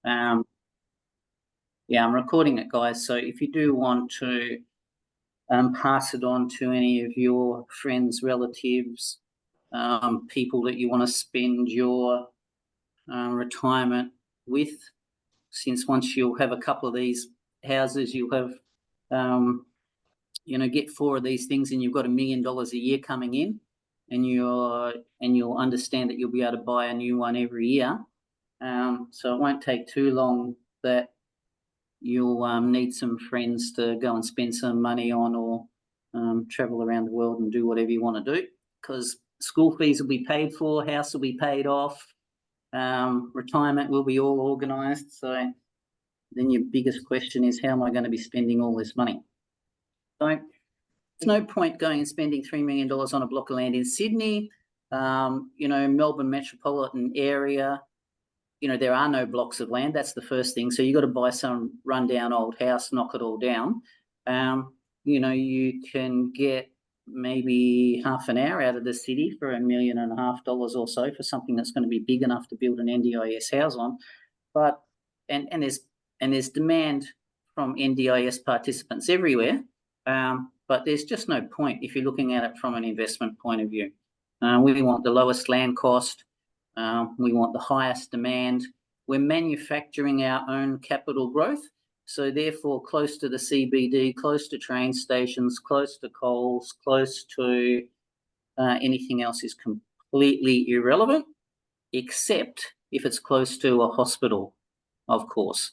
Yeah, I'm recording it, guys. So if you do want to pass it on to any of your friends, relatives, people that you want to spend your retirement with, since once you'll have a couple of these houses, you'll have, get 4 of these things, and you've got $1 million a year coming in, and you'll understand that you'll be able to buy a new one every year. So it won't take too long that you'll need some friends to go and spend some money on, or travel around the world and do whatever you want to do, because school fees will be paid for, house will be paid off, retirement will be all organised. So then your biggest question is, how am I going to be spending all this money? So there's no point going and spending $3 million on a block of land in Sydney, Melbourne metropolitan area. There are no blocks of land. That's the first thing. So you've got to buy some rundown old house, knock it all down. You can get maybe half an hour out of the city for $1.5 million or so for something that's going to be big enough to build an NDIS house on. But and there's demand from NDIS participants everywhere. But there's just no point if you're looking at it from an investment point of view. We want the lowest land cost. We want the highest demand. We're manufacturing our own capital growth, so therefore close to the CBD, close to train stations, close to Coles, close to anything else is completely irrelevant, except if it's close to a hospital, of course,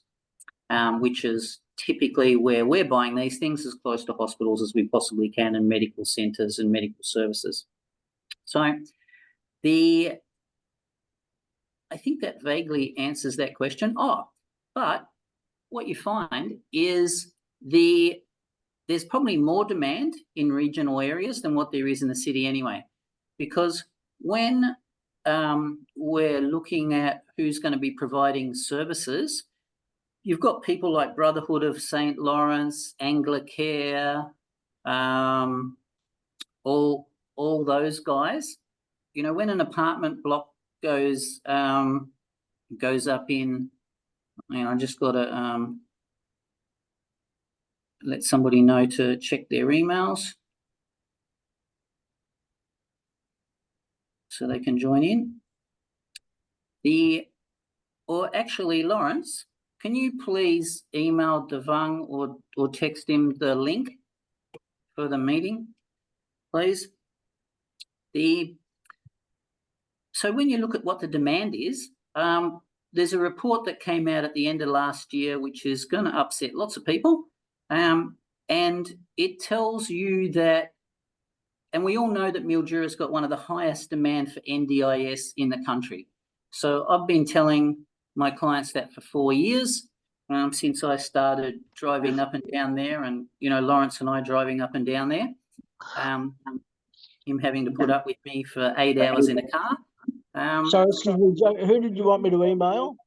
which is typically where we're buying these things, as close to hospitals as we possibly can, and medical centres and medical services. So I think that vaguely answers that question. But what you find is there's probably more demand in regional areas than what there is in the city anyway, because when we're looking at who's going to be providing services, you've got people like Brotherhood of St. Lawrence, Anglicare, all those guys. When an apartment block goes up in, I just got to let somebody know to check their emails so they can join in. Or actually, Lawrence, can you please email Devang or text him the link for the meeting, please? So when you look at what the demand is, there's a report that came out at the end of last year, which is going to upset lots of people. And it tells you that, and we all know that Mildura's got one of the highest demand for NDIS in the country. So I've been telling my clients that for 4 years, since I started driving up and down there, and, Lawrence and I driving up and down there, him having to put up with me for 8 hours in a car. Sorry, excuse me, Joe, who did you want me to email?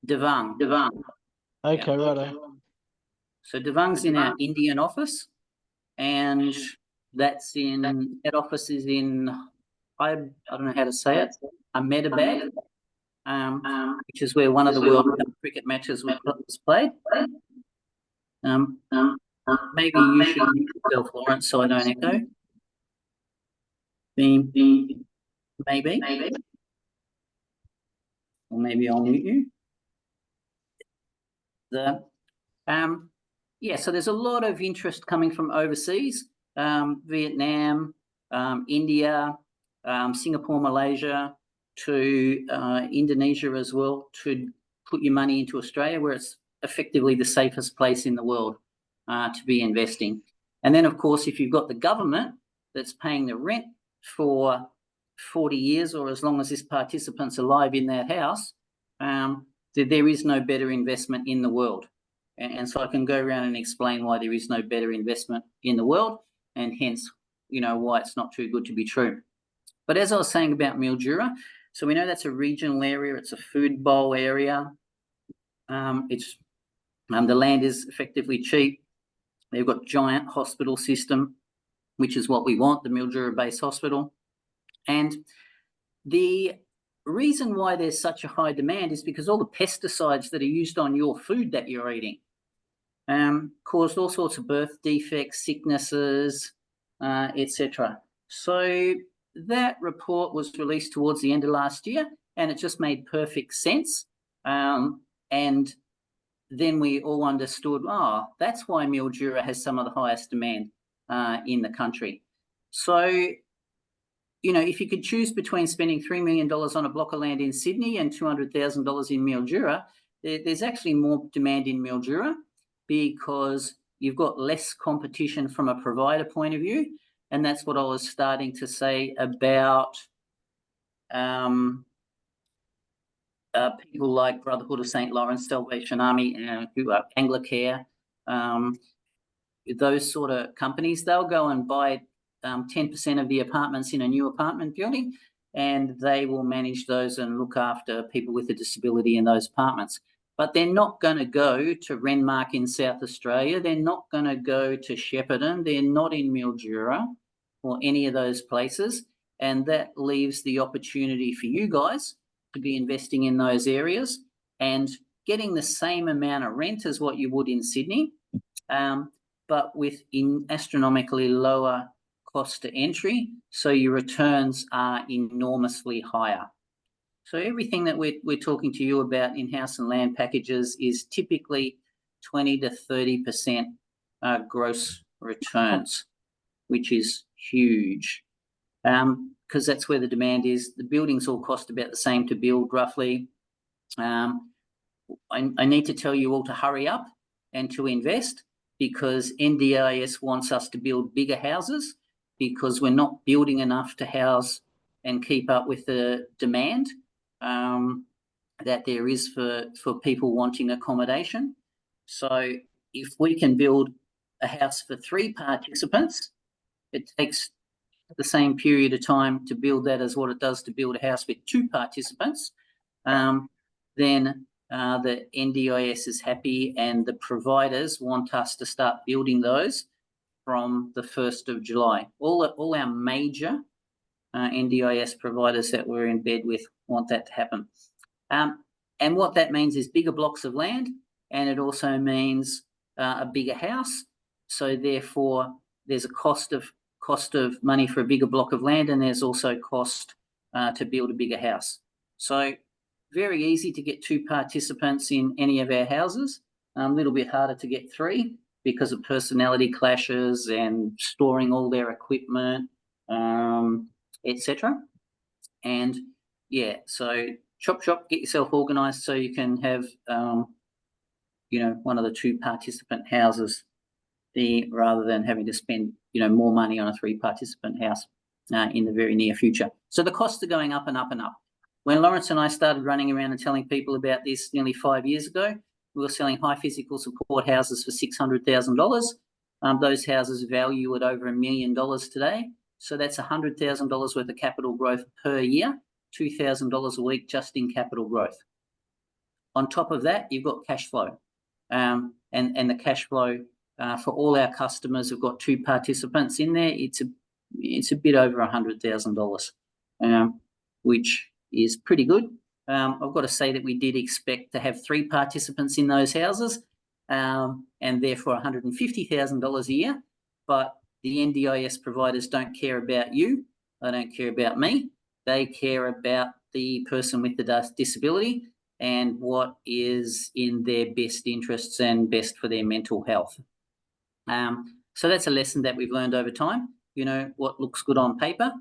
Devang. Okay, yeah. Righto. So Devang's in our Indian office, and that office is in, I don't know how to say it, Ahmedabad, which is where one of the World Cup cricket matches was played. Maybe you should mute yourself, Lawrence, so I don't echo. Maybe. Or maybe I'll mute you. So there's a lot of interest coming from overseas, Vietnam, India, Singapore, Malaysia, to Indonesia as well, to put your money into Australia, where it's effectively the safest place in the world to be investing. And then, of course, if you've got the government that's paying the rent for 40 years, or as long as this participant's alive in that house, there is no better investment in the world. And so I can go around and explain why there is no better investment in the world, and hence, why it's not too good to be true. But as I was saying about Mildura, so we know that's a regional area. It's a food bowl area. The land is effectively cheap. They've got giant hospital system, which is what we want, the Mildura-based hospital. And the reason why there's such a high demand is because all the pesticides that are used on your food that you're eating caused all sorts of birth defects, sicknesses, etc. So that report was released towards the end of last year, and it just made perfect sense. And then we all understood, that's why Mildura has some of the highest demand in the country. So, if you could choose between spending $3 million on a block of land in Sydney and $200,000 in Mildura, there's actually more demand in Mildura because you've got less competition from a provider point of view. And that's what I was starting to say about people like Brotherhood of St. Lawrence, Salvation Army, who are Anglicare, those sort of companies. They'll go and buy 10% of the apartments in a new apartment building, and they will manage those and look after people with a disability in those apartments. But they're not going to go to Renmark in South Australia. They're not going to go to Shepparton. They're not in Mildura or any of those places. And that leaves the opportunity for you guys to be investing in those areas and getting the same amount of rent as what you would in Sydney, but with astronomically lower cost to entry. So your returns are enormously higher. So everything that we're talking to you about in house and land packages is typically 20 to 30% gross returns, which is huge because that's where the demand is. The buildings all cost about the same to build, roughly. I need to tell you all to hurry up and to invest because NDIS wants us to build bigger houses because we're not building enough to house and keep up with the demand that there is for people wanting accommodation. So if we can build a house for 3 participants, it takes the same period of time to build that as what it does to build a house with 2 participants, then the NDIS is happy and the providers want us to start building those from the 1st of July. All our major NDIS providers that we're in bed with want that to happen. And what that means is bigger blocks of land, and it also means a bigger house. So therefore, there's a cost of money for a bigger block of land, and there's also cost to build a bigger house. So very easy to get 2 participants in any of our houses. A little bit harder to get 3 because of personality clashes and storing all their equipment, etc. And yeah, so chop, get yourself organised so you can have, one of the 2 participant houses there rather than having to spend, more money on a 3 participant house in the very near future. So the costs are going up and up and up. When Lawrence and I started running around and telling people about this nearly 5 years ago, we were selling high physical support houses for $600,000. Those houses value at over $1 million today. So that's $100,000 worth of capital growth per year, $2,000 a week just in capital growth. On top of that, you've got cash flow. And the cash flow for all our customers have got 2 participants in there. It's a bit over $100,000, which is pretty good. I've got to say that we did expect to have 3 participants in those houses and therefore $150,000 a year. But the NDIS providers don't care about you. They don't care about me. They care about the person with the disability and what is in their best interests and best for their mental health. So that's a lesson that we've learned over time. What looks good on paper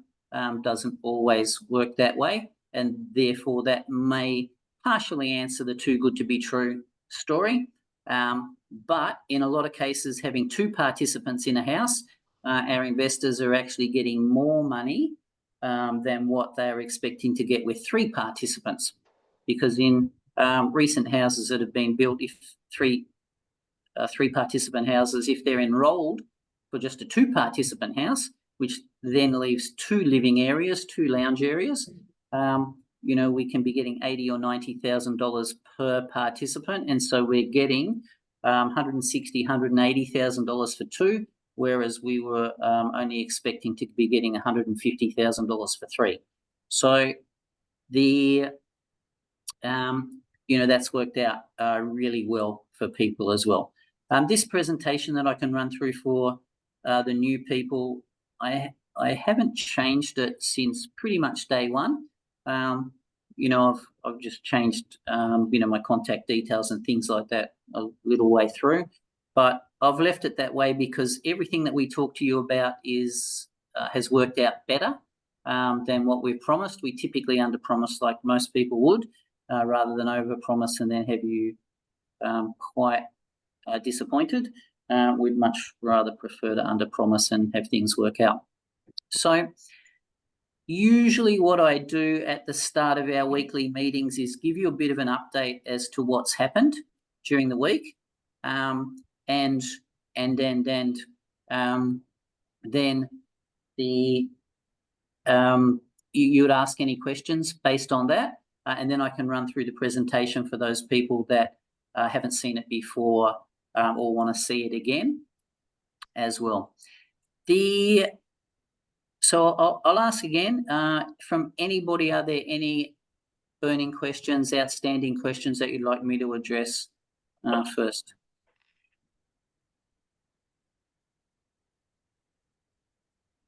doesn't always work that way. And therefore that may partially answer the too good to be true story. But in a lot of cases, having 2 participants in a house, our investors are actually getting more money than what they're expecting to get with 3 participants. Because in recent houses that have been built, if 3 participant houses, if they're enrolled for just a 2 participant house, which then leaves 2 living areas, 2 lounge areas, we can be getting $80,000 or $90,000 per participant. And so we're getting $160,000, $180,000 for 2, whereas we were only expecting to be getting $150,000 for 3. So that's worked out really well for people as well. This presentation that I can run through for the new people, I haven't changed it since pretty much day one. I've just changed my contact details and things like that a little way through, but I've left it that way because everything that we talk to you about has worked out better than what we've promised. We typically under-promise like most people would, rather than over-promise and then have you quite disappointed. We'd much rather prefer to under-promise and have things work out. So usually what I do at the start of our weekly meetings is give you a bit of an update as to what's happened during the week, and then you would ask any questions based on that, and then I can run through the presentation for those people that haven't seen it before or want to see it again as well. So I'll ask again, from anybody, are there any burning questions, outstanding questions that you'd like me to address first?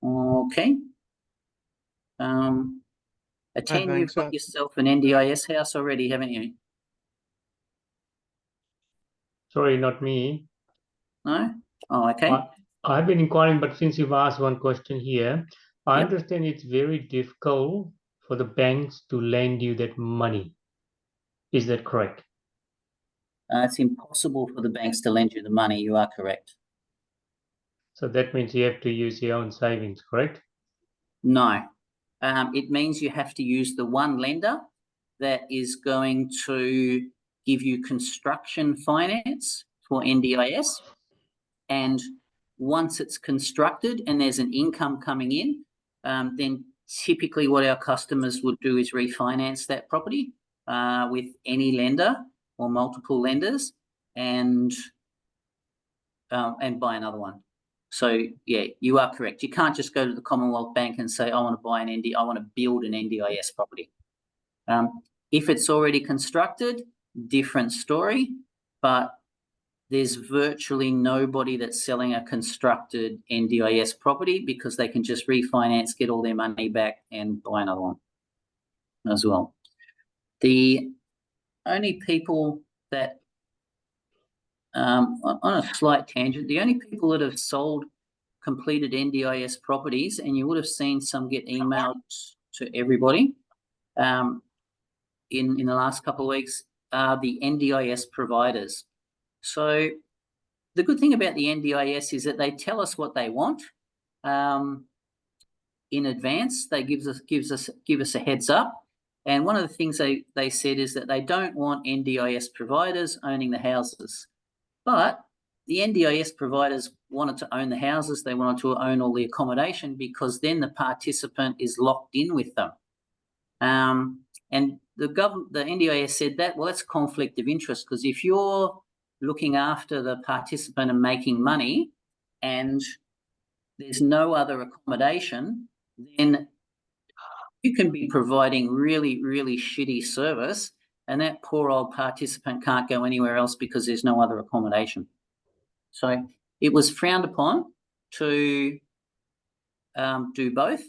Okay. Attend, you've got yourself an NDIS house already, haven't you? Sorry, not me. No? Oh, okay. I've been inquiring, but since you've asked one question here, I understand it's very difficult for the banks to lend you that money. Is that correct? It's impossible for the banks to lend you the money. You are correct. So that means you have to use your own savings, correct? No. It means you have to use the one lender that is going to give you construction finance for NDIS. And once it's constructed and there's an income coming in, then typically what our customers would do is refinance that property with any lender or multiple lenders and buy another one. So yeah, you are correct. You can't just go to the Commonwealth Bank and say, I want to build an NDIS property. If it's already constructed, different story, but there's virtually nobody that's selling a constructed NDIS property because they can just refinance, get all their money back and buy another one as well. The only people that, on a slight tangent, the only people that have sold completed NDIS properties, and you would have seen some get emailed to everybody in the last couple of weeks, are the NDIS providers. So the good thing about the NDIS is that they tell us what they want in advance. They give us a heads up. And one of the things they said is that they don't want NDIS providers owning the houses. But the NDIS providers wanted to own the houses. They wanted to own all the accommodation because then the participant is locked in with them. And the NDIS said that, well, that's conflict of interest, because if you're looking after the participant and making money and there's no other accommodation, then you can be providing really, really shitty service and that poor old participant can't go anywhere else because there's no other accommodation. So it was frowned upon to do both.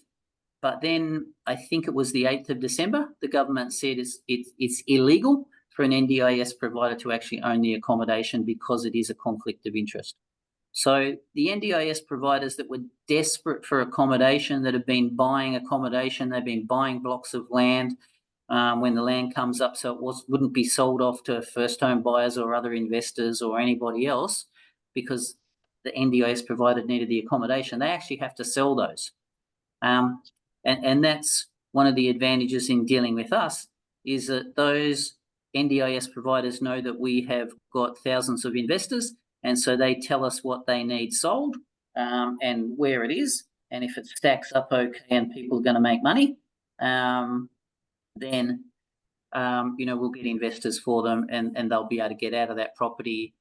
But then I think it was the 8th of December, the government said it's illegal for an NDIS provider to actually own the accommodation because it is a conflict of interest. So the NDIS providers that were desperate for accommodation, that have been buying accommodation, they've been buying blocks of land when the land comes up so it wouldn't be sold off to first home buyers or other investors or anybody else because the NDIS provider needed the accommodation, they actually have to sell those. And that's one of the advantages in dealing with us, is that those NDIS providers know that we have got thousands of investors, and so they tell us what they need sold and where it is. And if it stacks up okay and people are going to make money, then we'll get investors for them and they'll be able to get out of that property,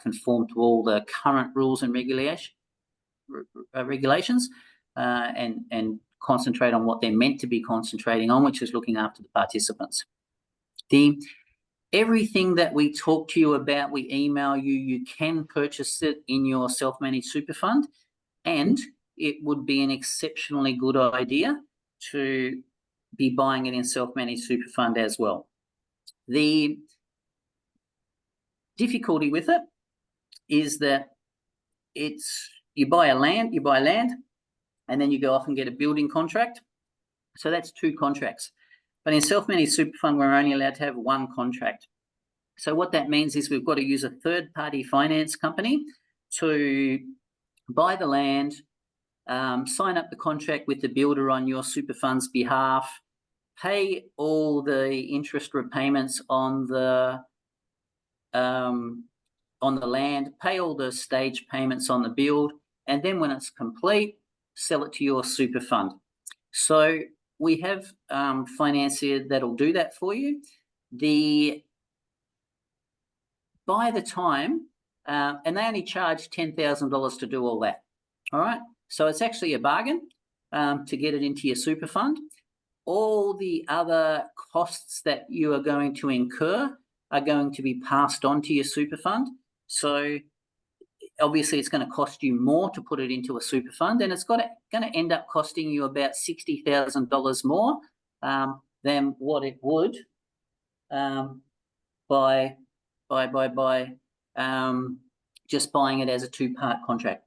conform to all the current rules and regulations, and concentrate on what they're meant to be concentrating on, which is looking after the participants. Everything that we talk to you about, we email you, you can purchase it in your self-managed super fund, and it would be an exceptionally good idea to be buying it in self-managed super fund as well. The difficulty with it is that you buy land, and then you go off and get a building contract. So that's 2 contracts. But in self-managed super fund, we're only allowed to have 1 contract. So what that means is we've got to use a third-party finance company to buy the land, sign up the contract with the builder on your super fund's behalf, pay all the interest repayments on the land, pay all the stage payments on the build, and then when it's complete, sell it to your super fund. So we have financier that'll do that for you. By the time, and they only charge $10,000 to do all that. All right, so it's actually a bargain to get it into your super fund. All the other costs that you are going to incur are going to be passed on to your super fund. So obviously it's going to cost you more to put it into a super fund, and it's going to end up costing you about $60,000 more than what it would by just buying it as a 2-part contract.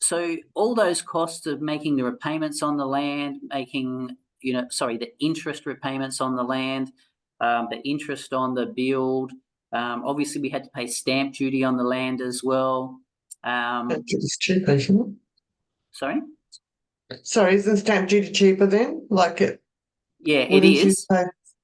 So all those costs of making the repayments on the land, the interest repayments on the land, the interest on the build. Obviously, we had to pay stamp duty on the land as well. It's cheaper, isn't it? Sorry? Sorry, isn't stamp duty cheaper then? Yeah, it is.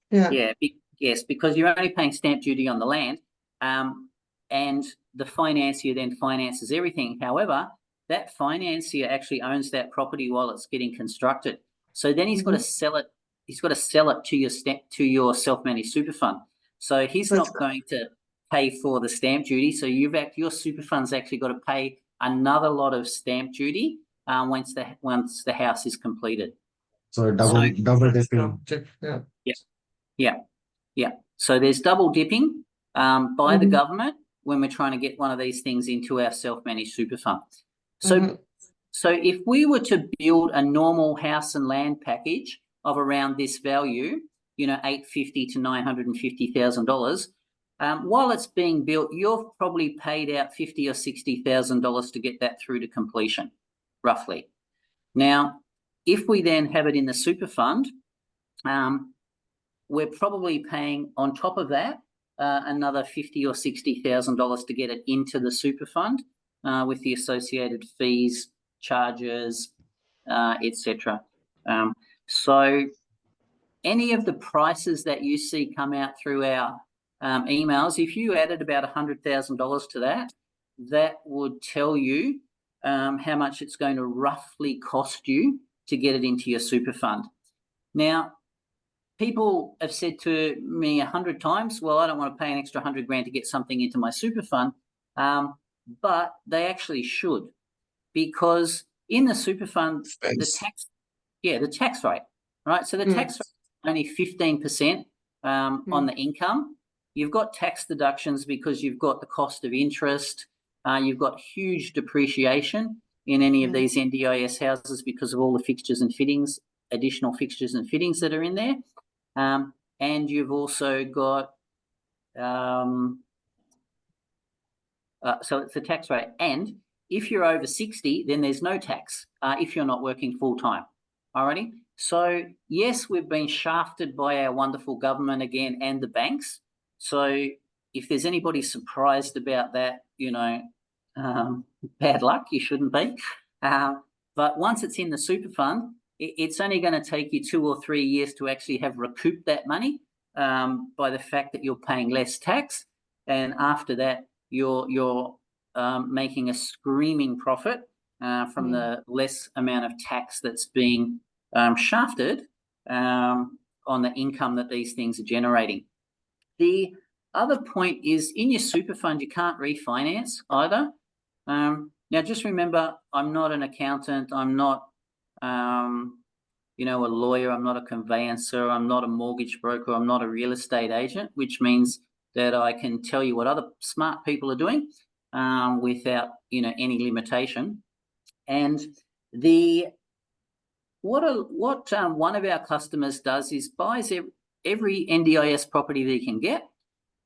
Yeah. Yes, because you're only paying stamp duty on the land, and the financier then finances everything. However, that financier actually owns that property while it's getting constructed. So then he's got to sell it. He's got to sell it to your self-managed super fund. So he's not going to pay for the stamp duty. So your super fund's actually got to pay another lot of stamp duty once the house is completed. So double dipping. Yeah. So there's double dipping by the government when we're trying to get one of these things into our self-managed super fund. So if we were to build a normal house and land package of around this value, $850,000 to $950,000, while it's being built, you've probably paid out $50,000 or $60,000 to get that through to completion, roughly. Now, if we then have it in the super fund, we're probably paying on top of that another $50,000 or $60,000 to get it into the super fund with the associated fees, charges, etc. So any of the prices that you see come out through our emails, if you added about $100,000 to that, that would tell you how much it's going to roughly cost you to get it into your super fund. Now, people have said to me 100 times, well, I don't want to pay an extra $100,000 to get something into my super fund, but they actually should, because in the super fund, the tax rate, right? So the tax rate is only 15% on the income. You've got tax deductions because you've got the cost of interest. You've got huge depreciation in any of these NDIS houses because of all the fixtures and fittings, additional fixtures and fittings that are in there. And you've also got, so it's the tax rate. And if you're over 60, then there's no tax if you're not working full time. Alrighty. So yes, we've been shafted by our wonderful government again and the banks. So if there's anybody surprised about that, bad luck, you shouldn't be. But once it's in the super fund, it's only going to take you 2 or 3 years to actually have recouped that money by the fact that you're paying less tax. And after that, you're making a screaming profit from the less amount of tax that's being shafted on the income that these things are generating. The other point is in your super fund, you can't refinance either. Now, just remember, I'm not an accountant. I'm not, you know, a lawyer. I'm not a conveyancer. I'm not a mortgage broker. I'm not a real estate agent, which means that I can tell you what other smart people are doing without, you know, any limitation. And what one of our customers does is buys every NDIS property that he can get.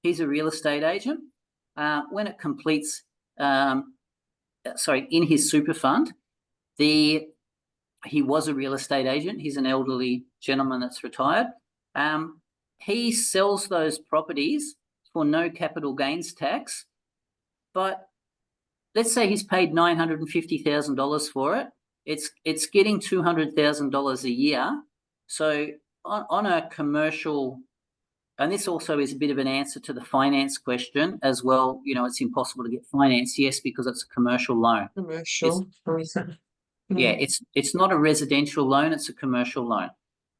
He's a real estate agent. When it completes, in his super fund, he was a real estate agent. He's an elderly gentleman that's retired. He sells those properties for no capital gains tax, but let's say he's paid $950,000 for it. It's getting $200,000 a year. So on a commercial, and this also is a bit of an answer to the finance question as well. You know, it's impossible to get finance. Yes, because it's a commercial loan. Commercial. Yeah, it's not a residential loan. It's a commercial loan.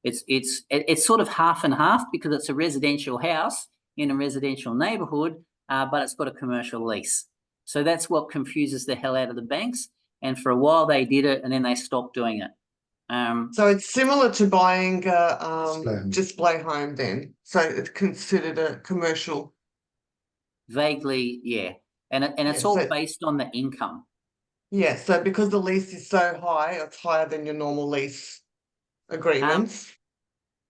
It's sort of half and half because it's a residential house in a residential neighborhood, but it's got a commercial lease. So that's what confuses the hell out of the banks. And for a while they did it, and then they stopped doing it. So it's similar to buying a display home then. So it's considered a commercial. Vaguely, yeah. And it's all based on the income. Yeah, so because the lease is so high, it's higher than your normal lease agreements.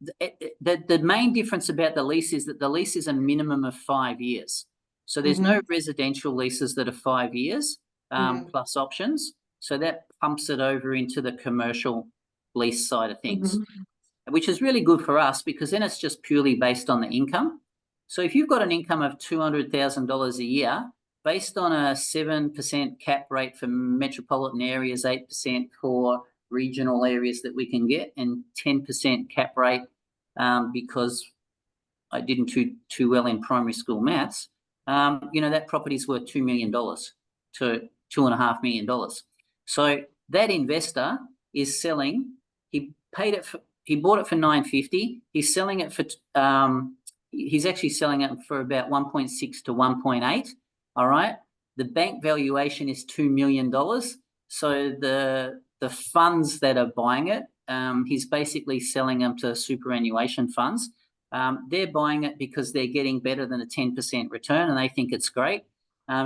The main difference about the lease is that the lease is a minimum of 5 years. So there's no residential leases that are 5 years plus options. So that pumps it over into the commercial lease side of things, which is really good for us because then it's just purely based on the income. So if you've got an income of $200,000 a year, based on a 7% cap rate for metropolitan areas, 8% for regional areas that we can get, and 10% cap rate because I didn't too well in primary school maths, you know, that property's worth $2 million to $2.5 million. So that investor is selling. He bought it for $950. He's selling it for he's actually selling it for about 1.6 to 1.8. All right. The bank valuation is $2 million. So the funds that are buying it, he's basically selling them to superannuation funds. They're buying it because they're getting better than a 10% return, and they think it's great.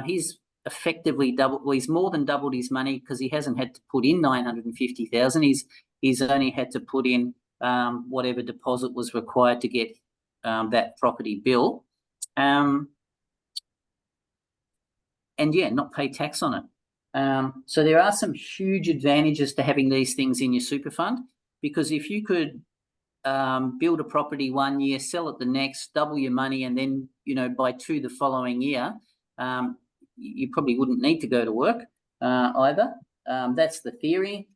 He's effectively he's more than doubled his money because he hasn't had to put in $950,000. He's only had to put in whatever deposit was required to get that property built. And yeah, not pay tax on it. So there are some huge advantages to having these things in your super fund, because if you could build a property 1 year, sell it the next, double your money, and then, you know, buy 2 the following year, you probably wouldn't need to go to work either. That's the theory.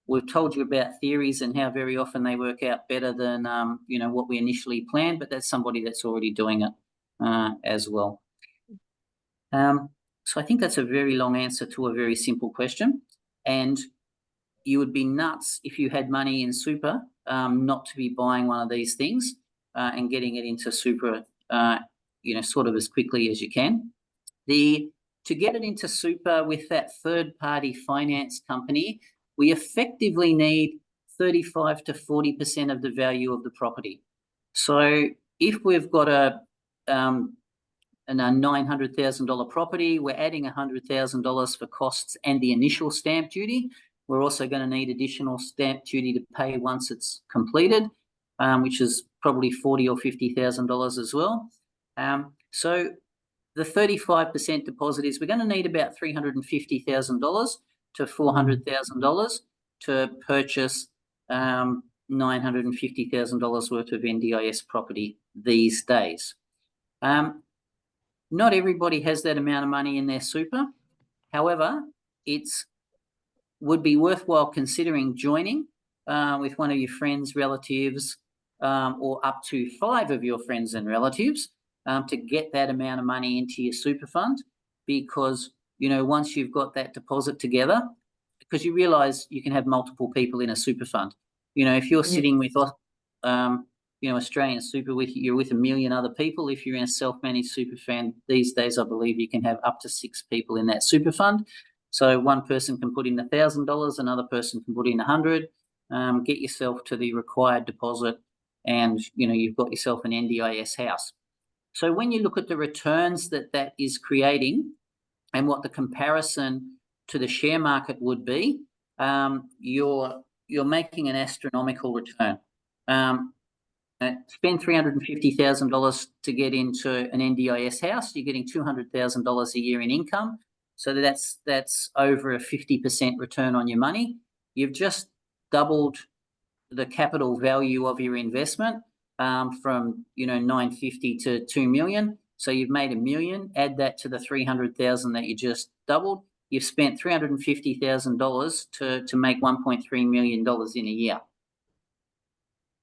We've told you about theories and how very often they work out better than you know, what we initially planned, but that's somebody that's already doing it as well. So I think that's a very long answer to a very simple question, and you would be nuts if you had money in super not to be buying one of these things and getting it into super, you know, sort of as quickly as you can. To get it into super with that third-party finance company, we effectively need 35 to 40% of the value of the property. So if we've got a $900,000 property, we're adding $100,000 for costs and the initial stamp duty. We're also going to need additional stamp duty to pay once it's completed, which is probably $40,000 or $50,000 as well. So the 35% deposit is we're going to need about $350,000 to $400,000 to purchase $950,000 worth of NDIS property these days. Not everybody has that amount of money in their super. However, would be worthwhile considering joining with one of your friends, relatives, or up to 5 of your friends and relatives to get that amount of money into your super fund, because, you know, once you've got that deposit together, because you realize you can have multiple people in a super fund. You know, if you're sitting with, you Australian super you're with 1 million other people. If you're in a self-managed super fund these days, I believe you can have up to 6 people in that super fund. So one person can put in $1,000, another person can put in 100. Get yourself to the required deposit, and you've got yourself an NDIS house. So when you look at the returns that is creating, and what the comparison to the share market would be, you're making an astronomical return. Spend $350,000 to get into an NDIS house. You're getting $200,000 a year in income. So that's over a 50% return on your money. You've just doubled the capital value of your investment from $950 to $2 million. So you've made $1 million. Add that to the $300,000 that you just doubled. You've spent $350,000 to make $1.3 million in a year.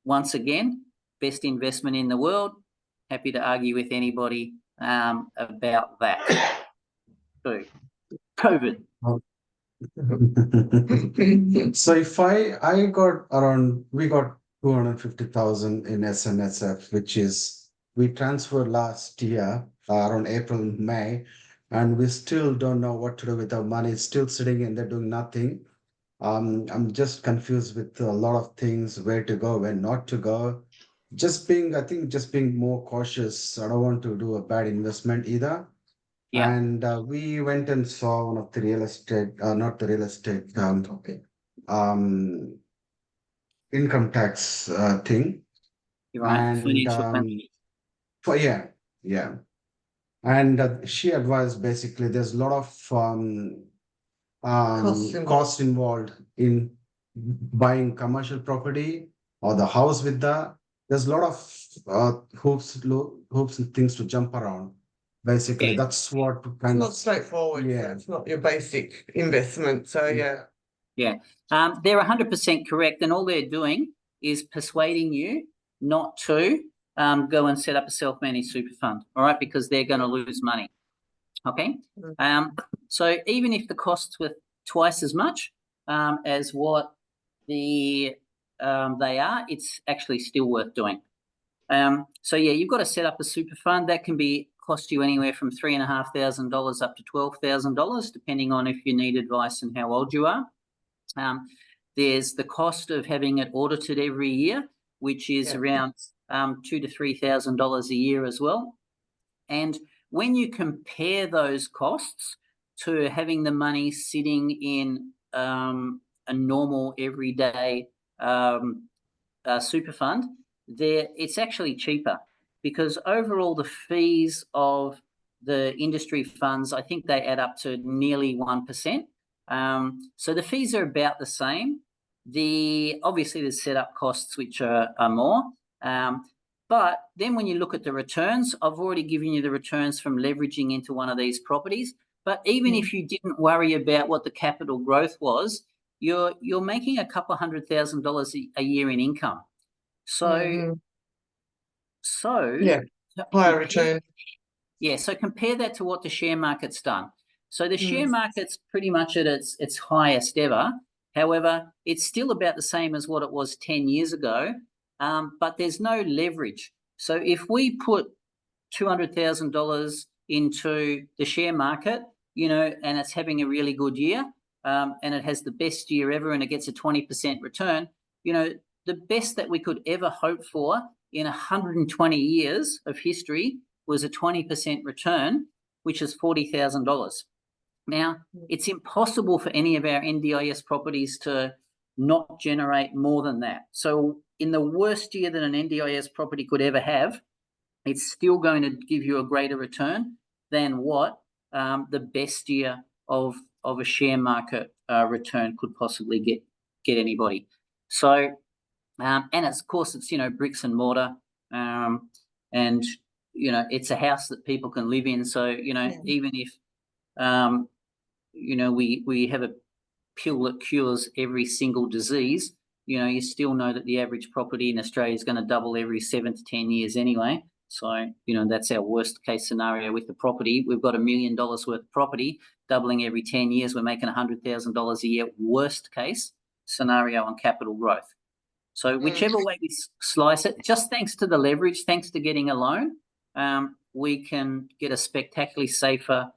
Once again, best investment in the world. Happy to argue with anybody about that. So, COVID. So if we got 250,000 in SNSF, which is we transferred last year around April, May, and we still don't know what to do with our money. It's still sitting in there doing nothing. I'm just confused with a lot of things, where to go, where not to go. Just being more cautious. I don't want to do a bad investment either. Yeah. And we went and saw one of the real estate, income tax thing. You're right. And Financial planning. yeah. And she advised basically there's a lot of cost involved in buying commercial property or the house with that. There's a lot of hoops and things to jump around. Basically, Yeah. that's what It's kind not of straightforward. Yeah. So it's not your basic investment. So yeah. Yeah. They're 100% correct, and all they're doing is persuading you not to go and set up a self-managed super fund, all right, because they're going to lose money. Okay. So even if the costs were twice as much as what they are, it's actually still worth doing. So yeah, you've got to set up a super fund. That can cost you anywhere from $3,500 up to $12,000, depending on if you need advice and how old you are. There's the cost of having it audited every year, which is around $2,000 to $3,000 a year as well. And when you compare those costs to having the money sitting in a normal everyday super fund, it's actually cheaper, because overall the fees of the industry funds, I think they add up to nearly 1%. So the fees are about the same. Obviously there's setup costs which are more. But then when you look at the returns, I've already given you the returns from leveraging into one of these properties. But even if you didn't worry about what the capital growth was, you're making a couple $100,000 a year in income. So higher return. Yeah, so compare that to what the share market's done. So the share market's pretty much at its highest ever. However, it's still about the same as what it was 10 years ago, but there's no leverage. So if we put $200,000 into the share market, and it's having a really good year, and it has the best year ever, and it gets a 20% return, the best that we could ever hope for in 120 years of history was a 20% return, which is $40,000. Now, it's impossible for any of our NDIS properties to not generate more than that. So in the worst year that an NDIS property could ever have, it's still going to give you a greater return than what the best year of a share market return could possibly get anybody. So, and of course it's, bricks and mortar, and, it's a house that people can live in. So, even if, we have a pill that cures every single disease, you still know that the average property in Australia is going to double every 7 to 10 years anyway. So, that's our worst case scenario with the property. We've got $1 million worth of property doubling every 10 years. We're making $100,000 a year, worst case scenario on capital growth. So whichever way we slice it, just thanks to the leverage, thanks to getting a loan, we can get a spectacularly safer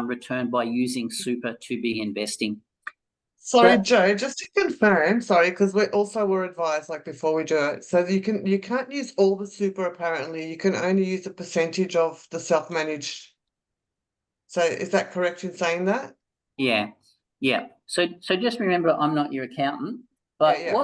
return by using super to be investing. Sorry, But- Joe, just to confirm, sorry, because we also were advised, like before we do it, so you can't use all the super apparently, you can only use a percentage of the self-managed. So is that correct in saying that? Yeah. So just remember, I'm not your accountant, but Yeah.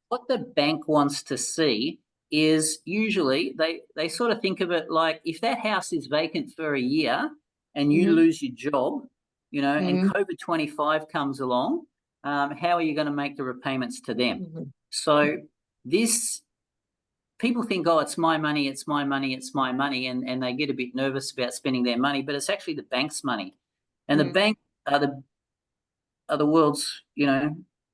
what the bank wants to see is usually they sort of think of it like if that house is vacant for a year and you lose your job, and COVID-25 comes along, how are you going to make the repayments to them? So people think, oh, it's my money, it's my money, it's my money, and they get a bit nervous about spending their money, but it's actually the bank's money. And the bank are the world's,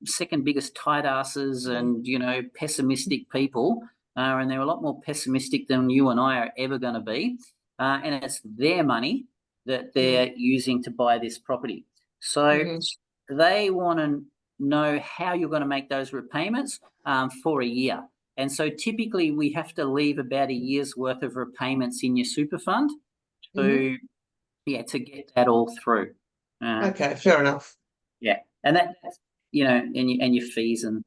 second biggest tight asses and, pessimistic people. And they're a lot more pessimistic than you and I are ever going to be. And it's their money that they're using to buy this property. So they want to know how you're going to make those repayments for a year. And so typically we have to leave about a year's worth of repayments in your super fund to get that all through. Okay, fair enough. Yeah, and that's and your fees and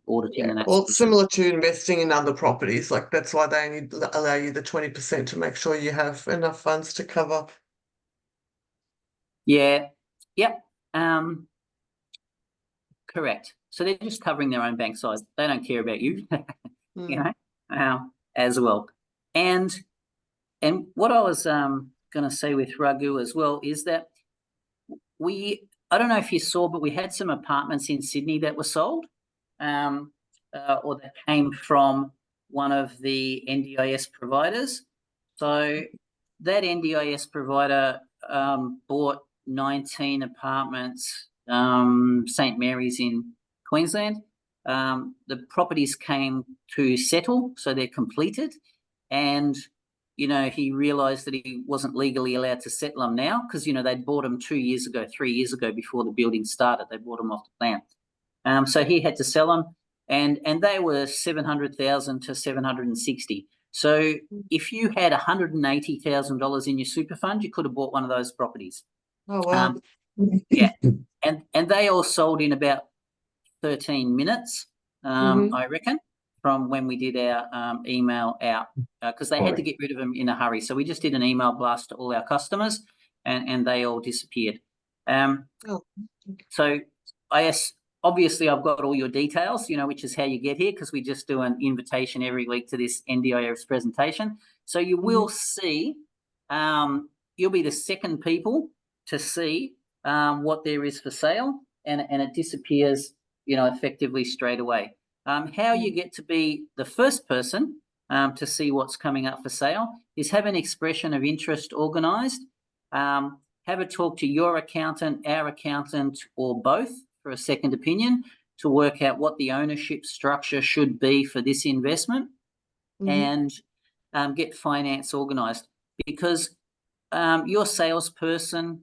auditing and that. Well, it's similar to investing in other properties, like that's why they only allow you the 20% to make sure you have enough funds to cover. Yeah, yep, correct. So they're just covering their own bank size. They don't care about you, as well. And what I was going to say with Raghu as well is that I don't know if you saw, but we had some apartments in Sydney that were sold, or that came from one of the NDIS providers. So that NDIS provider bought 19 apartments, St. Mary's in Queensland. The properties came to settle, so they're completed, and he realised that he wasn't legally allowed to settle them now because, they'd bought them 2 years ago, 3 years ago before the building started. They bought them off the plan. So he had to sell them, and they were $700,000 to $760,000. So if you had $180,000 in your super fund, you could have bought one of those properties. Oh, wow. Yeah, and they all sold in about 13 minutes, I reckon, from when we did our email out, because they had to get rid of them in a hurry. So we just did an email blast to all our customers, and they all disappeared. So obviously I've got all your details, which is how you get here, because we just do an invitation every week to this NDIS presentation. So you will see, you'll be the second people to see what there is for sale, and it disappears, effectively straight away. How you get to be the first person to see what's coming up for sale is have an expression of interest organised, have a talk to your accountant, our accountant, or both for a second opinion to work out what the ownership structure should be for this investment, and get finance organised, because your salesperson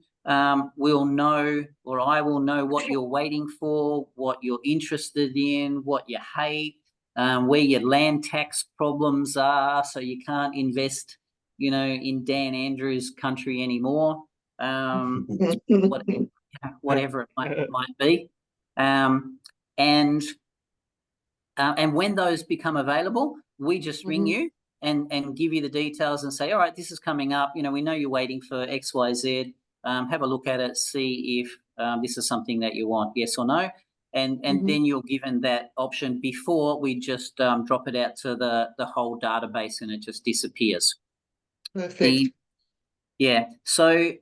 will know, or I will know, what you're waiting for, what you're interested in, what you hate, where your land tax problems are, so you can't invest, in Dan Andrews' country anymore, whatever it might be. And when those become available, we just ring you and give you the details and say, all right, this is coming up. We know you're waiting for X, Y, Z. Have a look at it, see if this is something that you want, yes or no. And then you're given that option before we just drop it out to the whole database and it just disappears. Perfect. So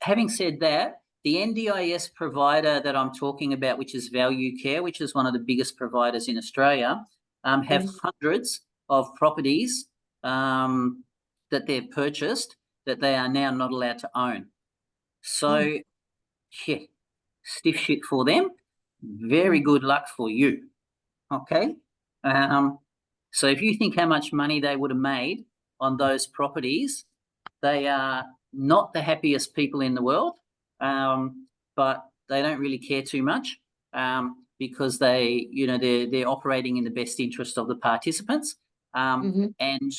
having said that, the NDIS provider that I'm talking about, which is Value Care, which is one of the biggest providers in Australia, have hundreds of properties that they've purchased that they are now not allowed to own. So, stiff shit for them. Very good luck for you. Okay? So if you think how much money they would have made on those properties, they are not the happiest people in the world, but they don't really care too much. because they're operating in the best interest of the participants. And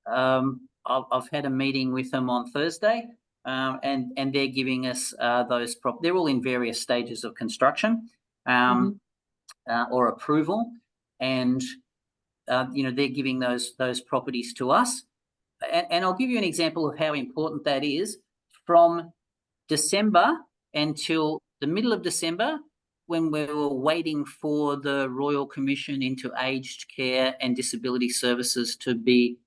I've had a meeting with them on Thursday, and they're giving us those they're all in various stages of construction or approval, and they're giving those properties to us. And I'll give you an example of how important that is. From December until the middle of December, when we were waiting for the Royal Commission into Aged Care and Disability Services to be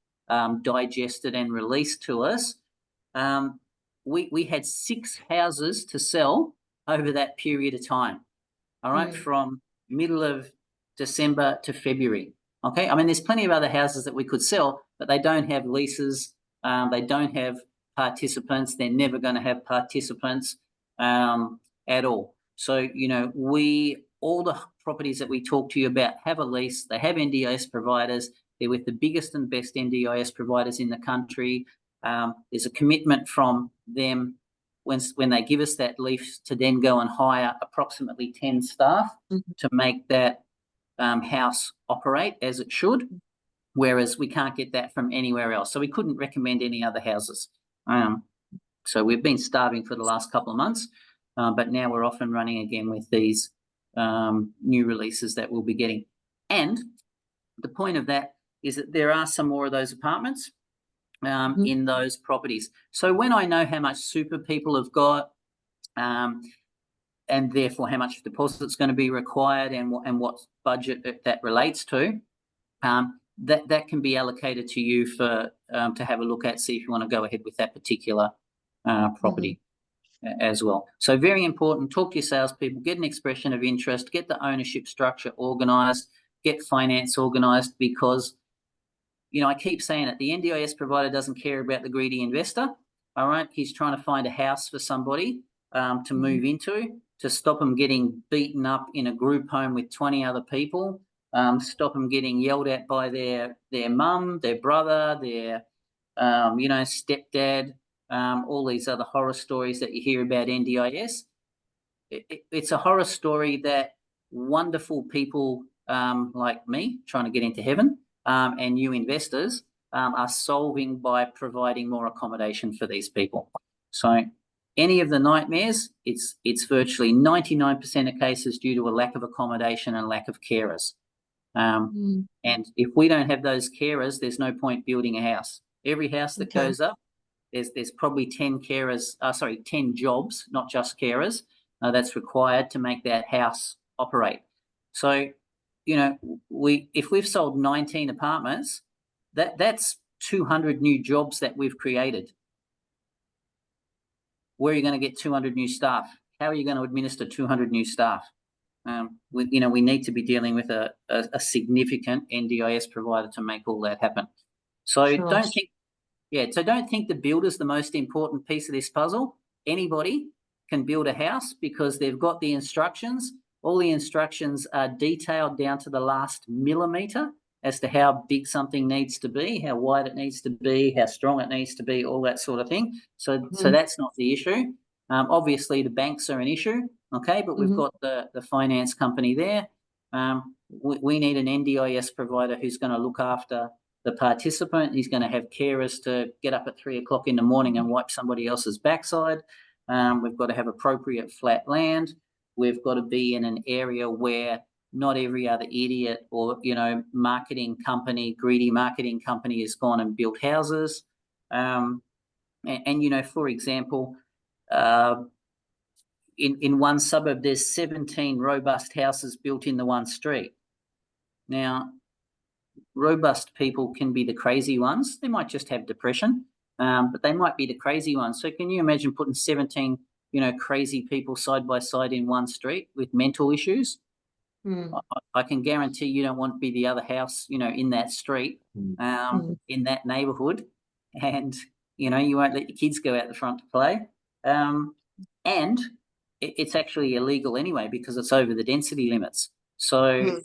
digested and released to us, we had 6 houses to sell over that period of time. All right, from middle of December to February. Okay, I mean, there's plenty of other houses that we could sell, but they don't have leases. They don't have participants. They're never going to have participants at all. So, all the properties that we talk to you about have a lease. They have NDIS providers. They're with the biggest and best NDIS providers in the country. There's a commitment from them when they give us that lease to then go and hire approximately 10 staff to make that house operate as it should, whereas we can't get that from anywhere else. So we couldn't recommend any other houses. So we've been starving for the last couple of months, but now we're off and running again with these new releases that we'll be getting. And the point of that is that there are some more of those apartments in those properties. So when I know how much super people have got, and therefore how much deposit is going to be required and what budget that relates to, that can be allocated to you for to have a look at, see if you want to go ahead with that particular property as well. So very important, talk to your salespeople, get an expression of interest, get the ownership structure organised, get finance organised, because, I keep saying it, the NDIS provider doesn't care about the greedy investor, all right? He's trying to find a house for somebody to move into, to stop them getting beaten up in a group home with 20 other people, stop them getting yelled at by their mum, their brother, their, stepdad, all these other horror stories that you hear about NDIS. It's a horror story that wonderful people like me trying to get into heaven and new investors are solving by providing more accommodation for these people. So any of the nightmares, it's virtually 99% of cases due to a lack of accommodation and lack of carers. And if we don't have those carers, there's no point building a house. Every house that goes up, there's probably 10 jobs, not just carers, that's required to make that house operate. So, if we've sold 19 apartments, that's 200 new jobs that we've created. Where are you going to get 200 new staff? How are you going to administer 200 new staff? We need to be dealing with a significant NDIS provider to make all that happen. So don't think the builder's the most important piece of this puzzle. Anybody can build a house because they've got the instructions. All the instructions are detailed down to the last millimetre as to how big something needs to be, how wide it needs to be, how strong it needs to be, all that sort of thing. So that's not the issue. Obviously, the banks are an issue, okay, but we've got the finance company there. We need an NDIS provider who's going to look after the participant. He's going to have carers to get up at 3 o'clock in the morning and wipe somebody else's backside. We've got to have appropriate flat land. We've got to be in an area where not every other idiot or, marketing company, greedy marketing company has gone and built houses. For example, in one suburb, there's 17 robust houses built in the one street. Now, robust people can be the crazy ones. They might just have depression, but they might be the crazy ones. So can you imagine putting 17, crazy people side by side in one street with mental issues? I can guarantee you don't want to be the other house, in that street, in that neighbourhood, and, you won't let your kids go out the front to play. And it's actually illegal anyway because it's over the density limits. So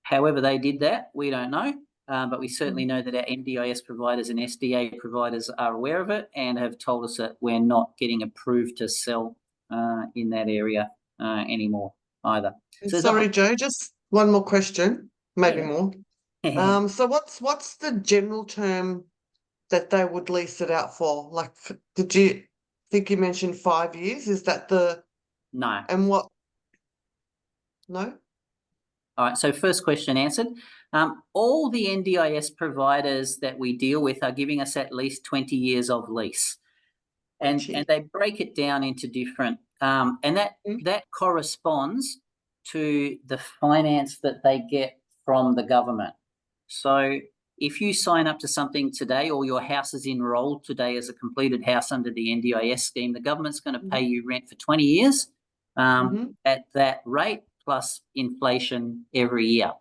however they did that, we don't know, but we certainly know that our NDIS providers and SDA providers are aware of it and have told us that we're not getting approved to sell in that area anymore. either. So there's Sorry, Joe, just one more question, maybe Yeah. more. So what's the general term that they would lease it out for? Like, did you think you mentioned 5 years? Is that No. and what? No? All right, so first question answered. All the NDIS providers that we deal with are giving us at least 20 years of lease. And they break it down into different, and that corresponds to the finance that they get from the government. So if you sign up to something today, or your house is enrolled today as a completed house under the NDIS scheme, the government's going to pay you rent for 20 years at that rate plus inflation every year.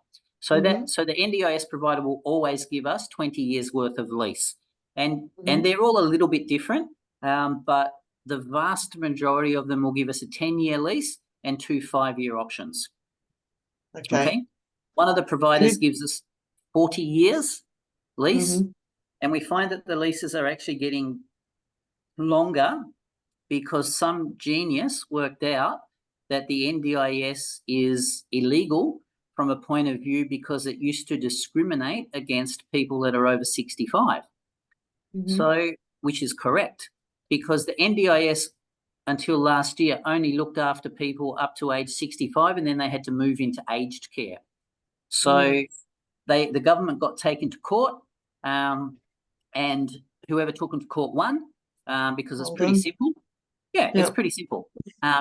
So so the NDIS provider will always give us 20 years worth of lease, and they're all a little bit different, but the vast majority of them will give us a 10-year lease and 2 5-year options. Okay. One of the providers gives us 40 years lease, and we find that the leases are actually getting longer because some genius worked out that the NDIS is illegal from a point of view because it used to discriminate against people that are over 65. So, which is correct, because the NDIS until last year only looked after people up to age 65, and then they had to move into aged care. So the government got taken to court, and whoever took them to court won, because it's pretty simple. Yeah, it's pretty simple,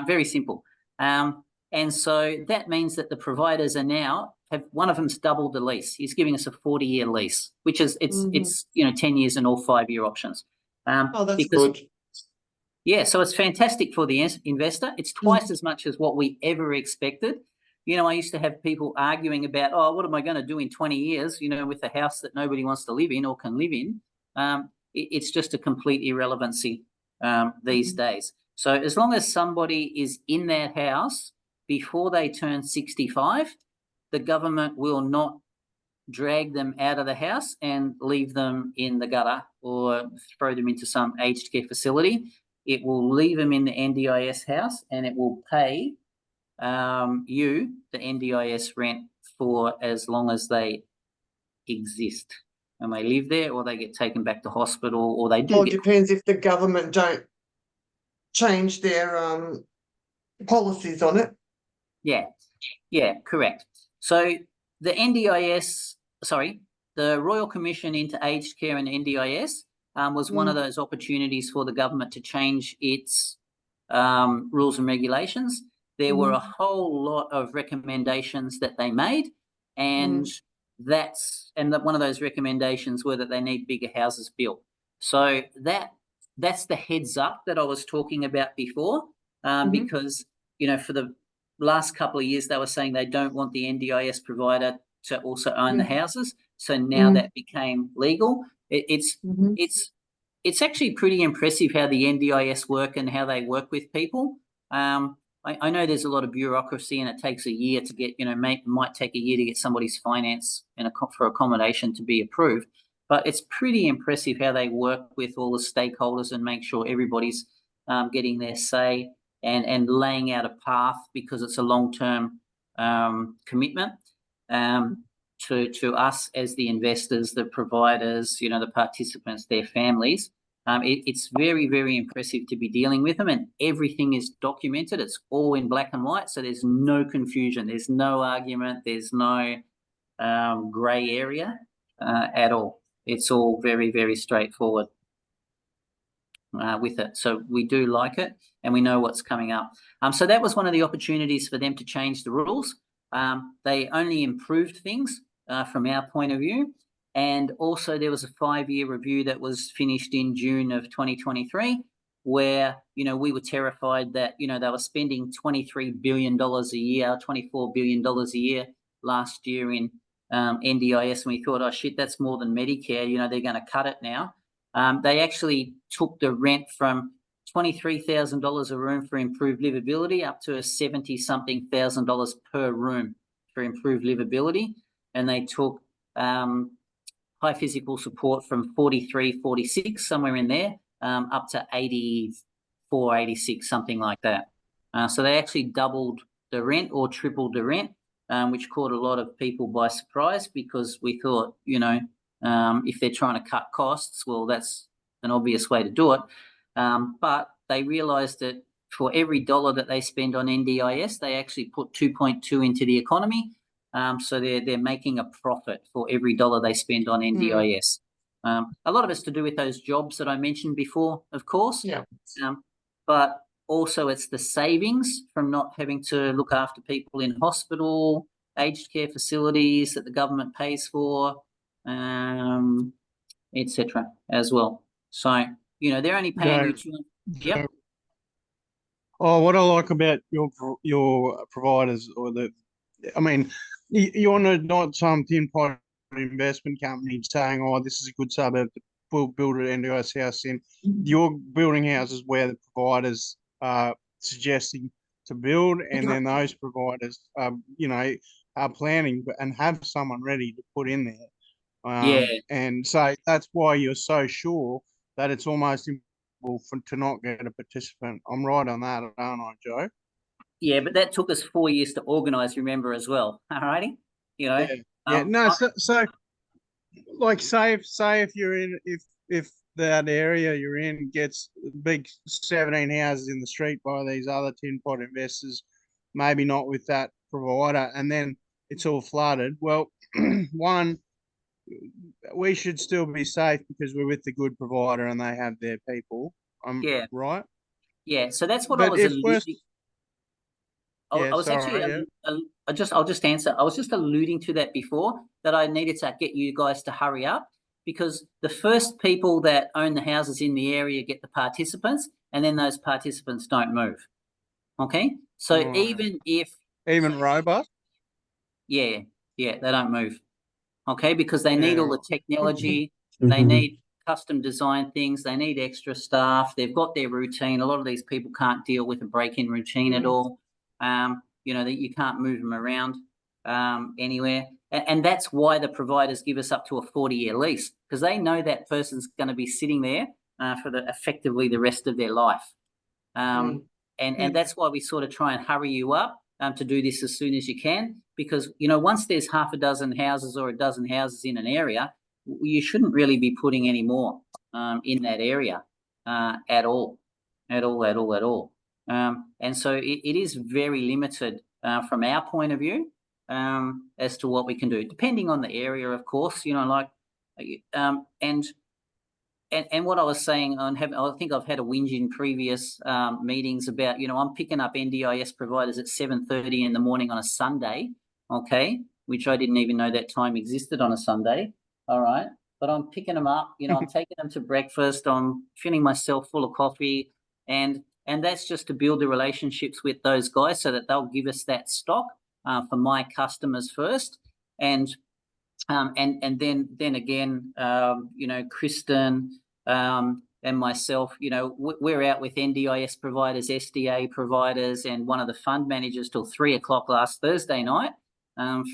very simple. And so that means that the providers are now one of them's doubled the lease. He's giving us a 40-year lease, which is it's 10 years and all 5-year options. That's good. Yeah, so it's fantastic for the investor. It's twice as much as what we ever expected. I used to have people arguing about, oh, what am I going to do in 20 years, with a house that nobody wants to live in or can live in. It's just a complete irrelevancy these days. So as long as somebody is in that house before they turn 65, the government will not drag them out of the house and leave them in the gutter or throw them into some aged care facility. It will leave them in the NDIS house, and it will pay you the NDIS rent for as long as they exist, and they live there, or they get taken back to hospital, or they do. It depends if the government don't change their policies on it. Yeah, correct. So the the Royal Commission into Aged Care and NDIS was one of those opportunities for the government to change its rules and regulations. There were a whole lot of recommendations that they made, and one of those recommendations were that they need bigger houses built. So that's the heads up that I was talking about before, because for the last couple of years they were saying they don't want the NDIS provider to also own the houses. So now that became legal. It's actually pretty impressive how the NDIS work and how they work with people. I know there's a lot of bureaucracy, and it takes a year to get, might take a year to get somebody's finance and for accommodation to be approved. But it's pretty impressive how they work with all the stakeholders and make sure everybody's getting their say and laying out a path, because it's a long-term commitment to us as the investors, the providers, the participants, their families. It's very, very impressive to be dealing with them, and everything is documented. It's all in black and white, so there's no confusion. There's no argument. There's no grey area at all. It's all very, very straightforward with it. So we do like it, and we know what's coming up. So that was one of the opportunities for them to change the rules. They only improved things from our point of view. And also there was a 5-year review that was finished in June of 2023, where, we were terrified that, they were spending $23 billion a year, $24 billion a year last year in NDIS. And we thought, oh, shit, that's more than Medicare. They're going to cut it now. They actually took the rent from $23,000 a room for improved livability up to $70-something thousand per room for improved livability. And they took high physical support from 43, 46, somewhere in there, up to 84, 86, something like that. So they actually doubled the rent or tripled the rent, which caught a lot of people by surprise because we thought, if they're trying to cut costs, well, that's an obvious way to do it. But they realised that for every dollar that they spend on NDIS, they actually put 2.2 into the economy. So they're making a profit for every dollar they spend on NDIS. A lot of it's to do with those jobs that I mentioned before, of course. Yeah. But also it's the savings from not having to look after people in hospital, aged care facilities that the government pays for, etc. as well. So, they're only paying you. Yep. Oh, what I like about your providers, you're not some tin pot investment company saying, "Oh, this is a good suburb to build an NDIS house in." You're building houses where the providers are suggesting to build, and then those providers, are planning and have someone ready to put in there. And so that's why you're so sure that it's almost to not get a participant. I'm right on that, aren't I, Joe? Yeah, but that took us 4 years to organise, remember, as well. All righty? Yeah. No, so like say if you're in if that area you're in gets big 17 houses in the street by these other tin pot investors, maybe not with that provider, and then it's all flooded. Well, one, we should still be safe because we're with the good provider and they have their people. Right? Yeah, so that's what I But was if alluding. Yeah, I was sorry, actually, I'll just answer. I was just alluding to that before, that I needed to get you guys to hurry up, because the first people that own the houses in the area get the participants, and then those participants don't move. Okay, so even robust, yeah, they don't move. Okay, because they need all the technology, they need custom design things, they need extra staff, they've got their routine. A lot of these people can't deal with a break-in routine at all. That you can't move them around anywhere. And that's why the providers give us up to a 40-year lease, because they know that person's going to be sitting there for effectively the rest of their life. And that's why we sort of try and hurry you up to do this as soon as you can, because, once there's half a dozen houses or a dozen houses in an area, you shouldn't really be putting any more in that area at all. And so it is very limited from our point of view as to what we can do, depending on the area, of course. And what I was saying, I think I've had a whinge in previous meetings about, I'm picking up NDIS providers at 7:30 in the morning on a Sunday, okay, which I didn't even know that time existed on a Sunday, all right? But I'm picking them up, I'm taking them to breakfast, I'm filling myself full of coffee, and that's just to build the relationships with those guys so that they'll give us that stock for my customers first. And then again, Kristen and myself, we're out with NDIS providers, SDA providers, and one of the fund managers till 3:00 last Thursday night,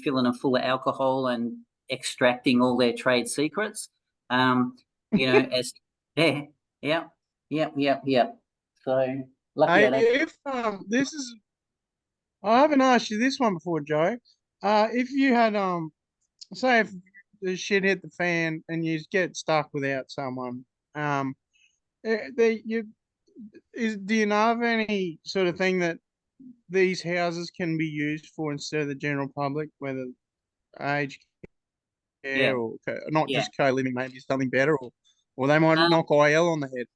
filling them full of alcohol and extracting all their trade secrets. As yeah. So lucky I haven't asked you this one before, Joe. If you had say if the shit hit the fan and you get stuck without someone, do you know of any sort of thing that these houses can be used for instead of the general public, whether aged care or not just co-living, maybe something better, or they might knock IL on the head?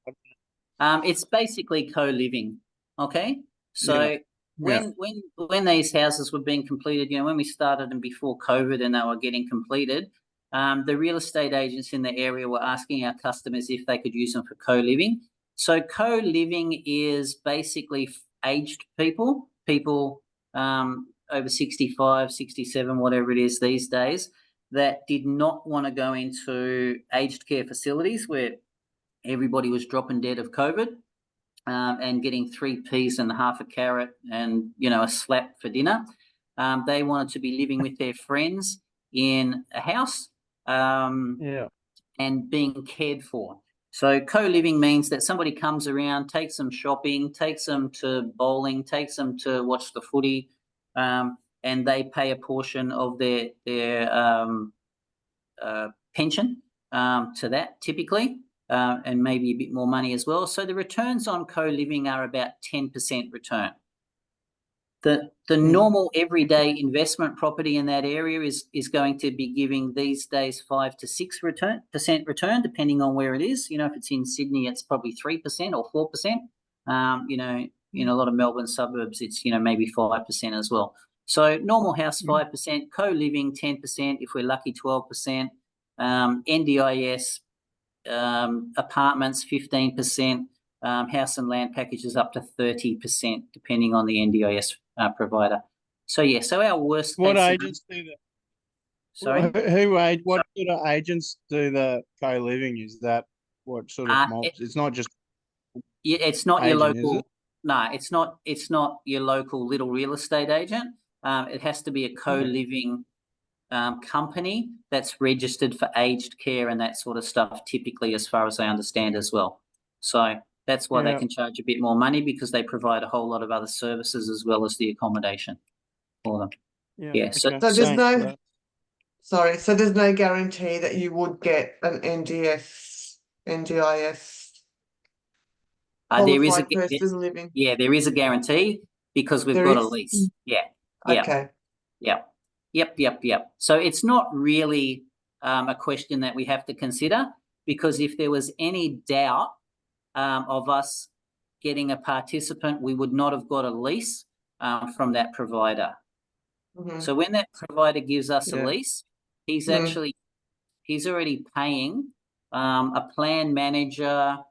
It's basically co-living, okay? So when these houses were being completed, when we started them before COVID and they were getting completed, the real estate agents in the area were asking our customers if they could use them for co-living. So co-living is basically aged people over 65, 67, whatever it is these days, that did not want to go into aged care facilities where everybody was dropping dead of COVID and getting 3 peas and half a carrot and, a slap for dinner. They wanted to be living with their friends in a house and being cared for. So co-living means that somebody comes around, takes them shopping, takes them to bowling, takes them to watch the footy, and they pay a portion of their pension to that typically, and maybe a bit more money as well. So the returns on co-living are about 10% return. The normal everyday investment property in that area is going to be giving these days 5 to 6% return, depending on where it is. You know, if it's in Sydney, it's probably 3% or 4%. You know, in a lot of Melbourne suburbs, it's, you know, maybe 5% as well. So normal house 5%, co-living 10%, if we're lucky 12%, NDIS apartments 15%, house and land packages up to 30%, depending on the NDIS provider. So yeah, so our worst What case. agents do that? Sorry. What sort of agents do the co-living? Is that what sort of mobs? It's not just Yeah, it's not your agent, is local. it? No, it's not. It's not your local little real estate agent. It has to be a co-living company that's registered for aged care and that sort of stuff, typically, as far as I understand as well. So that's why they Yeah. can charge a bit more money, because they provide a whole lot of other services as well as the accommodation for them. Yeah, so- okay. So there's Thanks for no, that. sorry, so there's no guarantee that you would get an NDIS There is qualified person living. there is a guarantee because we've There got a is? lease. Yeah. Okay. Yep. So it's not really a question that we have to consider, because if there was any doubt of us getting a participant, we would not have got a lease from that provider. Mhm. So when that provider gives us a Yeah. lease, he's Mm. he's already paying a plan manager,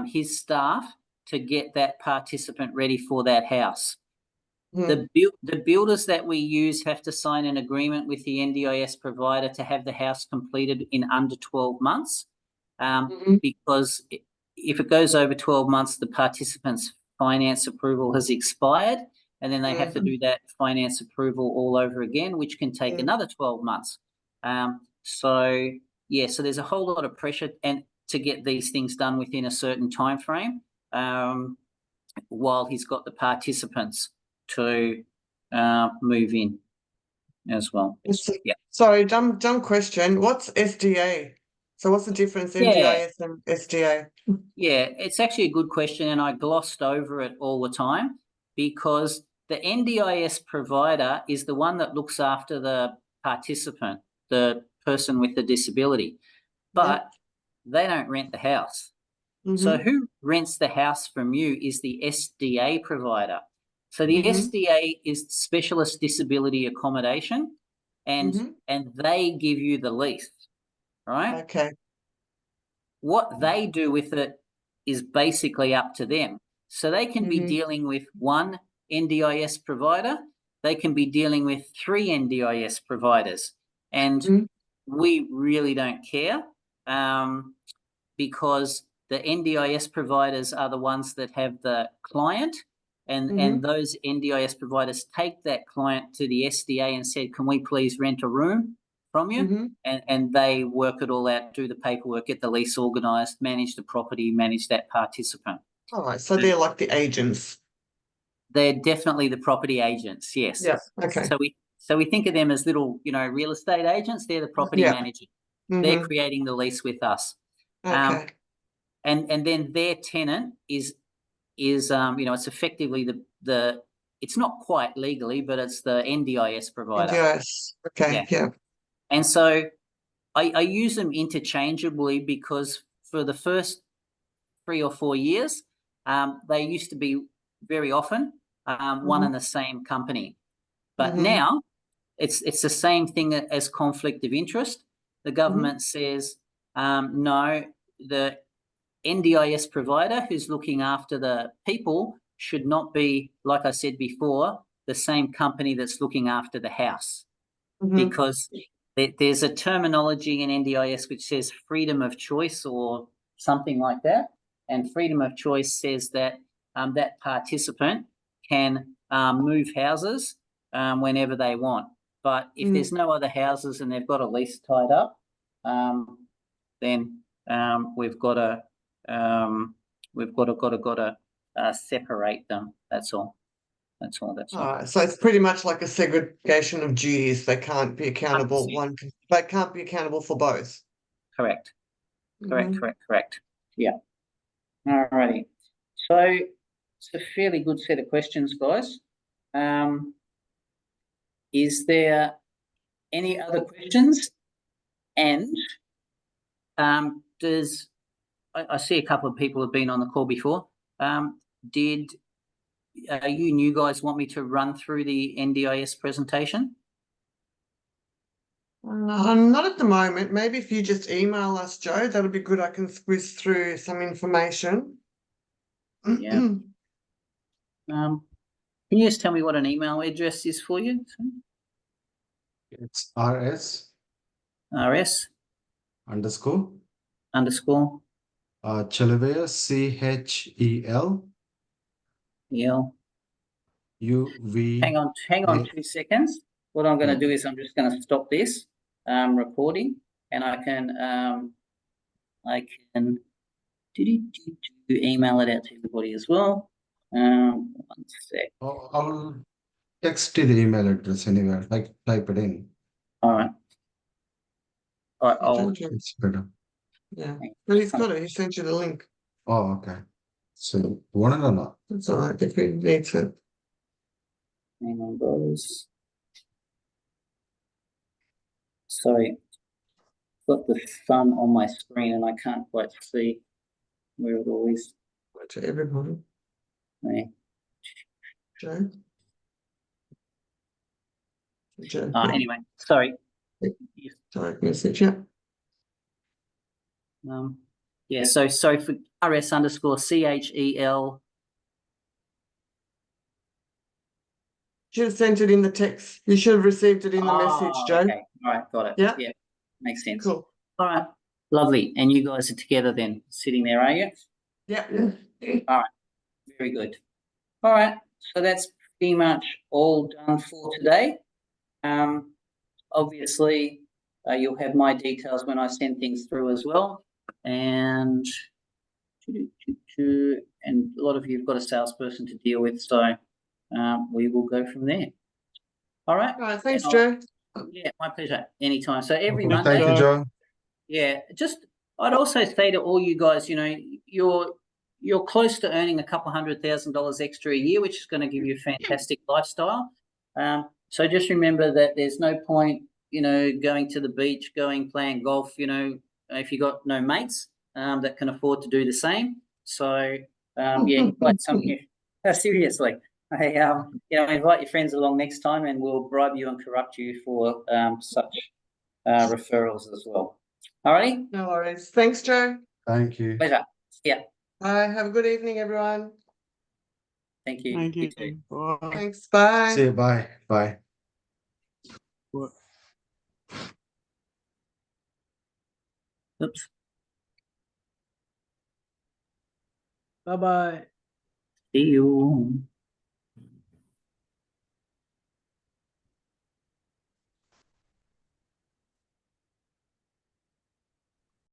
his staff, to get that participant ready for that house. Mm. The builders that we use have to sign an agreement with the NDIS provider to have the house completed in under 12 months, Mhm. because if it goes over 12 months, the participant's finance approval has expired, and then they have to do that finance approval all over again, which can take another 12 months. So there's a whole lot of pressure and to get these things done within a certain time frame, while he's got the participants to move in as well. Yeah. Sorry, dumb question. What's SDA? So what's the difference, NDIS and SDA? Yeah, it's actually a good question, and I glossed over it all the time, because the NDIS provider is the one that looks after the participant, the person with the disability, but they don't rent the house. So who rents the house from you is the SDA provider. So the SDA is Specialist Disability Accommodation, and they give you the lease, right? Okay. What they do with it is basically up to them. So they can be dealing with one NDIS provider, they can be dealing with 3 NDIS providers, and we really don't care, because the NDIS providers are the ones that have the client, and those NDIS providers take that client to the SDA and said, can we please rent a room from you? And they work it all out, do the paperwork, get the lease organised, manage the property, manage that participant. All right. So they're like the agents. They're definitely the property agents, yes. Yeah. Okay. So we think of them as little, real estate agents. They're the property manager. They're creating the lease with us. Okay. And then their tenant is it's effectively the it's not quite legally, but it's the NDIS provider. NDIS. Okay. Yeah. And so I use them interchangeably, because for the first 3 or 4 years, they used to be very often one and the same company. But now it's the same thing as conflict of interest. The government says, no, the NDIS provider who's looking after the people should not be, like I said before, the same company that's looking after the house. Because there's a terminology in NDIS which says freedom of choice or something like that. And freedom of choice says that that participant can move houses whenever they want. But if there's no other houses and they've got a lease tied up, then we've got to separate them. That's all. That's all. That's all. Alright, so it's pretty much like a segregation of duties. They can't be accountable. 100%. They can't be accountable for both. Correct. Mhm. Correct. Yeah. Alrighty. So it's a fairly good set of questions, guys. Is there any other questions? And I see a couple of people have been on the call before. Did you new guys want me to run through the NDIS presentation? Not at the moment. Maybe if you just email us, Joe, that'll be good. I can squeeze through some information. Yeah. Can you just tell me what an email address is for you? It's RS RS underscore underscore Chelevia CHEL EL. UV. Hang on 2 seconds. What I'm going to do is I'm just going to stop this recording, and I can email it out to everybody as well. 1 sec. I'll text you the email address anywhere. Like type it in. All right. I'll. It's better. Yeah, but he's got it. He sent you the link. Oh, okay. So want it or not? It's all right if you need to. Hang on, guys. Sorry, got the sun on my screen and I can't quite see where it all is. To everybody. Yeah. Joe. Joe. Anyway, sorry. Sorry, message. Yeah. Yeah. So for RS underscore CHEL. Should have sent it in the text. You should have received it in the message, Joe. Okay. All right. Got it. Yeah. Makes sense. Cool. All right. Lovely. And you guys are together then, sitting there, are you? Yeah. Very good. All right. So that's pretty much all done for today. Obviously, you'll have my details when I send things through as well. And a lot of you have got a salesperson to deal with, so we will go from there. All right. All right. Thanks, And Joe. Yeah, my pleasure. Anytime. So every Okay, Monday. thank you, Joe. Yeah, I'd also say to all you guys, you're close to earning a couple $100,000 extra a year, which is going to give you a fantastic lifestyle. So just remember that there's no point, going to the beach, playing golf, if you got no mates that can afford to do the same. So invite some here. Seriously, invite your friends along next time, and we'll bribe you and corrupt you for such referrals as well. All right. No worries. Thanks, Joe. Thank you. Pleasure. Yeah. Have a good evening, everyone. Thank you. Thank you. too. Bye. Thanks. Bye. See you. Bye. Bye. Oops. Bye bye. See you.